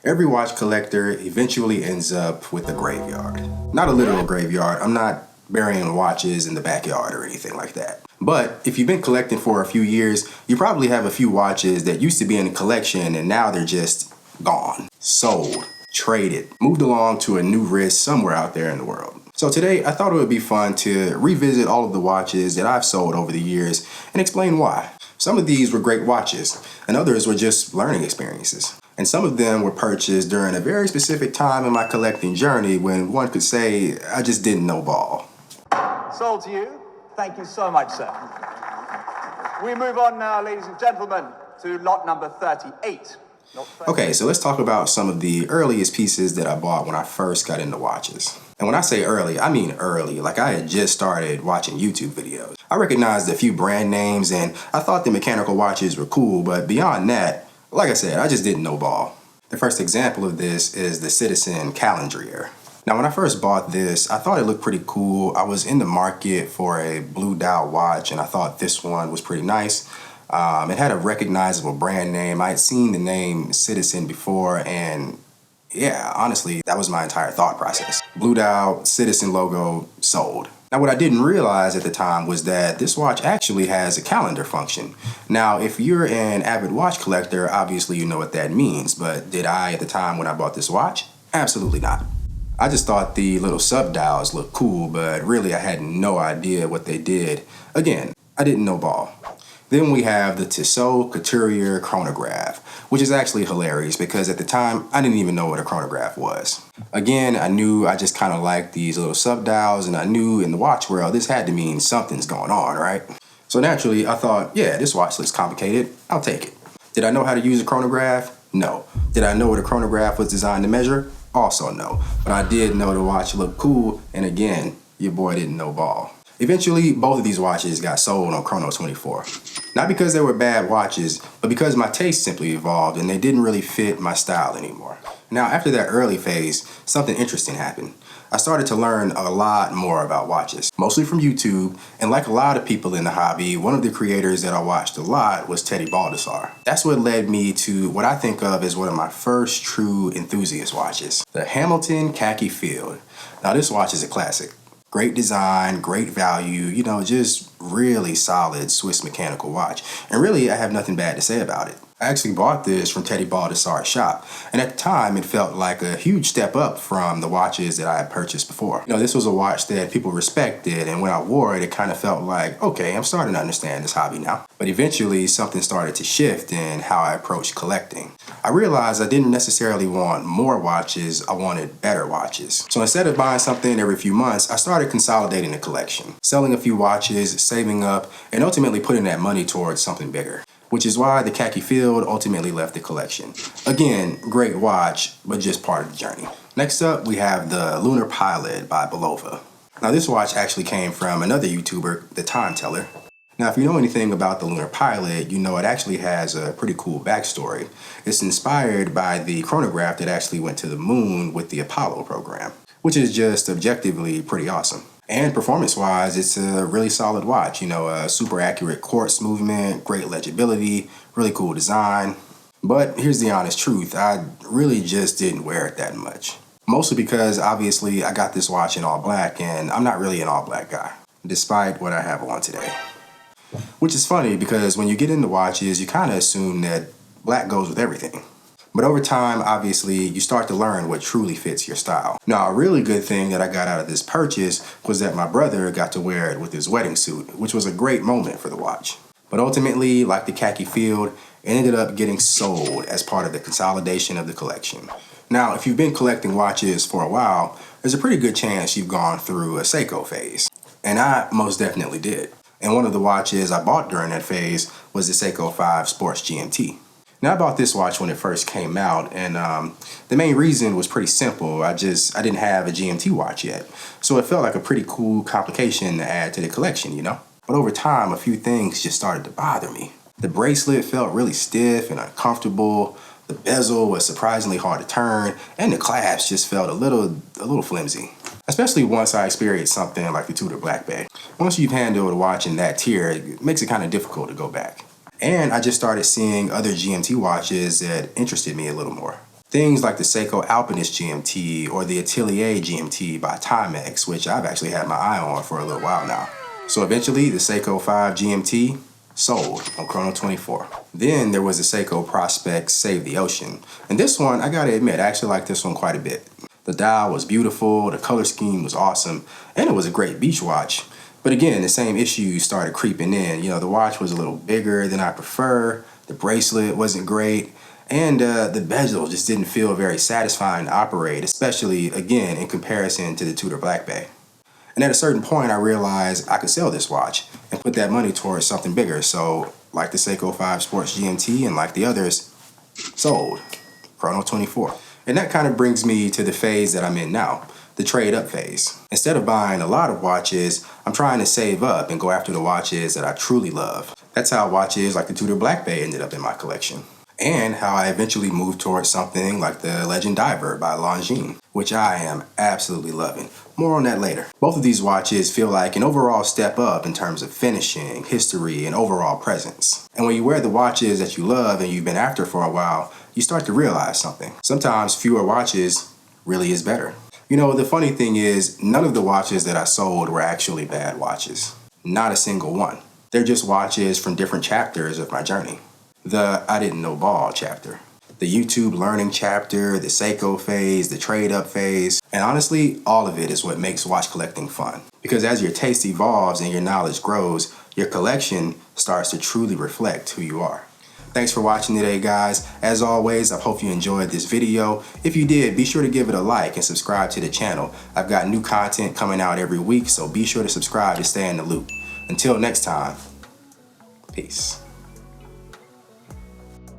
Every watch collector eventually ends up with a graveyard. Not a literal graveyard. I'm not burying watches in the backyard or anything like that. But if you've been collecting for a few years, you probably have a few watches that used to be in a collection and now they're just gone, sold, traded, moved along to a new wrist somewhere out there in the world. So today I thought it would be fun to revisit all of the watches that I've sold over the years and explain why. Some of these were great watches and others were just learning experiences. And some of them were purchased during a very specific time in my collecting journey when one could say I just didn't know ball. Sold to you. Thank you so much, sir. We move on now, ladies and gentlemen, to lot number 38. Okay, so let's talk about some of the earliest pieces that I bought when I first got into watches. And when I say early, I mean early, like I had just started watching YouTube videos. I recognized a few brand names and I thought the mechanical watches were cool, but beyond that, like I said, I just didn't know ball. The first example of this is the Citizen Calendrier. Now, when I first bought this, I thought it looked pretty cool. I was in the market for a blue dial watch and I thought this one was pretty nice. It had a recognizable brand name. I had seen the name Citizen before and yeah, honestly, that was my entire thought process. Blue dial, Citizen logo, sold. Now, what I didn't realize at the time was that this watch actually has a calendar function. Now, if you're an avid watch collector, obviously you know what that means, but did I at the time when I bought this watch? Absolutely not. I just thought the little sub-dials looked cool, but really I had no idea what they did. Again, I didn't know ball. Then we have the Tissot Couturier chronograph, which is actually hilarious because at the time, I didn't even know what a chronograph was. Again, I knew I just kind of liked these little sub-dials and I knew in the watch world, this had to mean something's going on, right? So naturally, I thought, yeah, this watch looks complicated. I'll take it. Did I know how to use a chronograph? No. Did I know what a chronograph was designed to measure? Also no. But I did know the watch looked cool, and again, your boy didn't know ball. Eventually, both of these watches got sold on Chrono24. Not because they were bad watches, but because my taste simply evolved and they didn't really fit my style anymore. Now, after that early phase, something interesting happened. I started to learn a lot more about watches, mostly from YouTube, and like a lot of people in the hobby, one of the creators that I watched a lot was Teddy Baldessar. That's what led me to what I think of as one of my first true enthusiast watches, the Hamilton Khaki Field. Now, this watch is a classic. Great design, great value, you know, just really solid Swiss mechanical watch. And really, I have nothing bad to say about it. I actually bought this from Teddy Baldessar's shop. And at the time, it felt like a huge step up from the watches that I had purchased before. You know, this was a watch that people respected. And when I wore it, it kind of felt like, okay, I'm starting to understand this hobby now. But eventually, something started to shift in how I approached collecting. I realized I didn't necessarily want more watches, I wanted better watches. So instead of buying something every few months, I started consolidating the collection, selling a few watches, saving up, and ultimately putting that money towards something bigger. Which is why the Khaki Field ultimately left the collection. Again, great watch, but just part of the journey. Next up, we have the Lunar Pilot by Belova. Now this watch actually came from another YouTuber, The Time Teller. Now, if you know anything about the Lunar Pilot, you know it actually has a pretty cool backstory. It's inspired by the chronograph that actually went to the moon with the Apollo program, which is just objectively pretty awesome. And performance-wise, it's a really solid watch. You know, a super accurate quartz movement, great legibility, really cool design. But here's the honest truth, I really just didn't wear it that much. Mostly because, obviously, I got this watch in all black, and I'm not really an all black guy, despite what I have on today. Which is funny because when you get into watches, you kind of assume that black goes with everything. But over time, obviously, you start to learn what truly fits your style. Now, a really good thing that I got out of this purchase was that my brother got to wear it with his wedding suit, which was a great moment for the watch. But ultimately, like the Khaki Field, it ended up getting sold as part of the consolidation of the collection. Now, if you've been collecting watches for a while, there's a pretty good chance you've gone through a Seiko phase. And I most definitely did. And one of the watches I bought during that phase was the Seiko 5 Sports GMT. Now, I bought this watch when it first came out, and the main reason was pretty simple. I didn't have a GMT watch yet, so it felt like a pretty cool complication to add to the collection, you know? But over time, a few things just started to bother me. The bracelet felt really stiff and uncomfortable, the bezel was surprisingly hard to turn, and the clasp just felt a little flimsy. Especially once I experienced something like the Tudor Black Bay. Once you've handled a watch in that tier, it makes it kind of difficult to go back. And I just started seeing other GMT watches that interested me a little more. Things like the Seiko Alpinist GMT or the Atelier GMT by Timex, which I've actually had my eye on for a little while now. So eventually the Seiko 5 GMT sold on Chrono 24. Then there was the Seiko Prospect Save the Ocean. And this one, I gotta admit, I actually like this one quite a bit. The dial was beautiful, the color scheme was awesome, and it was a great beach watch. But again, the same issues started creeping in. You know, the watch was a little bigger than I prefer, the bracelet wasn't great, and the bezel just didn't feel very satisfying to operate, especially, again, in comparison to the Tudor Black Bay. And at a certain point, I realized I could sell this watch and put that money towards something bigger. So, like the Seiko 5 Sports GMT and like the others, sold. Chrono 24. And that kind of brings me to the phase that I'm in now, the trade-up phase. Instead of buying a lot of watches, I'm trying to save up and go after the watches that I truly love. That's how watches like the Tudor Black Bay ended up in my collection. And how I eventually moved towards something like the Legend Diver by Longines, which I am absolutely loving. More on that later. Both of these watches feel like an overall step up in terms of finishing, history, and overall presence. And when you wear the watches that you love and you've been after for a while, you start to realize something. Sometimes fewer watches really is better. You know, the funny thing is, none of the watches that I sold were actually bad watches. Not a single one. They're just watches from different chapters of my journey. The I didn't know ball chapter, the YouTube learning chapter, the Seiko phase, the trade up phase, and honestly, all of it is what makes watch collecting fun. Because as your taste evolves and your knowledge grows, your collection starts to truly reflect who you are. Thanks for watching today, guys. As always, I hope you enjoyed this video. If you did, be sure to give it a like and subscribe to the channel. I've got new content coming out every week, so be sure to subscribe to stay in the loop. Until next time, peace.